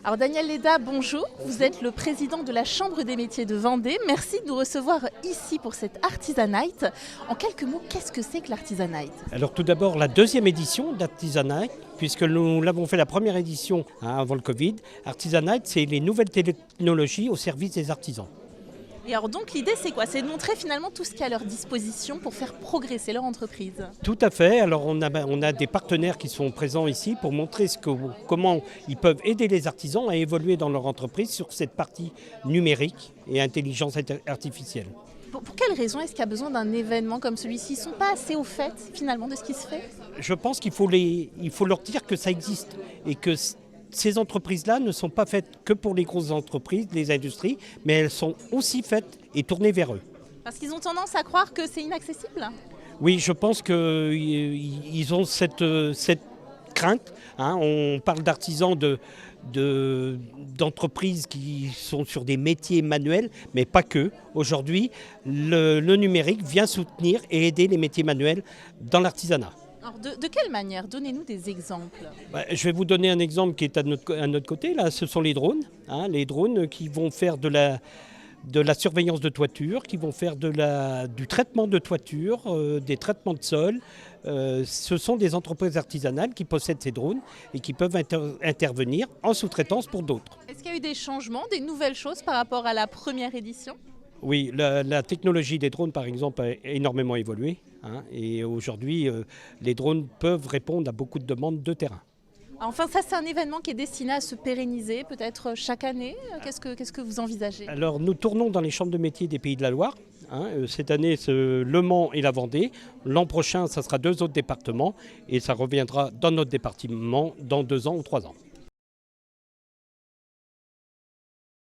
Alors Daniel Leda, bonjour. Vous êtes le président de la Chambre des métiers de Vendée. Merci de nous recevoir ici pour cette Artisanite. En quelques mots, qu'est-ce que c'est que l'Artisanite? Alors tout d'abord la deuxième édition d'Artisanite, puisque nous l'avons fait la première édition avant le Covid. Artisanite, c'est les nouvelles technologies au service des artisans. Et alors donc l'idée c'est quoi? C'est de montrer finalement tout ce qui est à leur disposition pour faire progresser leur entreprise. Tout à fait. Alors on a des partenaires qui sont présents ici pour montrer comment ils peuvent aider les artisans à évoluer dans leur entreprise sur cette partie numérique et intelligence artificielle. Pour quelles raisons est-ce qu'il y a besoin d'un événement comme celui-ci? Ils ne sont pas assez au fait finalement de ce qui se fait? Je pense qu'il faut leur dire que ça existe et que ces entreprises-là ne sont pas faites que pour les grosses entreprises, les industries, mais elles sont aussi faites et tournées vers eux. Parce qu'ils ont tendance à croire que c'est inaccessible? Oui, je pense qu'ils ont cette crainte. On parle d'artisans, d'entreprises qui sont sur des métiers manuels, mais pas que. Aujourd'hui, le numérique vient soutenir et aider les métiers manuels dans l'artisanat. Alors de quelle manière? Donnez-nous des exemples. Je vais vous donner un exemple qui est à notre côté. Là, ce sont les drones. Les drones qui vont faire de la surveillance de toiture, qui vont faire du traitement de toiture, des traitements de sol. Ce sont des entreprises artisanales qui possèdent ces drones et qui peuvent intervenir en sous-traitance pour d'autres. Est-ce qu'il y a eu des changements, des nouvelles choses par rapport à la première édition? Oui, la technologie des drones, par exemple, a énormément évolué. Et aujourd'hui, les drones peuvent répondre à beaucoup de demandes de terrain. Enfin, ça, c'est un événement qui est destiné à se pérenniser, peut-être chaque année. Qu'est-ce que vous envisagez? Alors, nous tournons dans les chambres de métiers des Pays de la Loire. Cette année, c'est Le Mans et la Vendée. L'an prochain, ça sera 2 autres départements. Et ça reviendra dans notre département dans 2 ans ou 3 ans.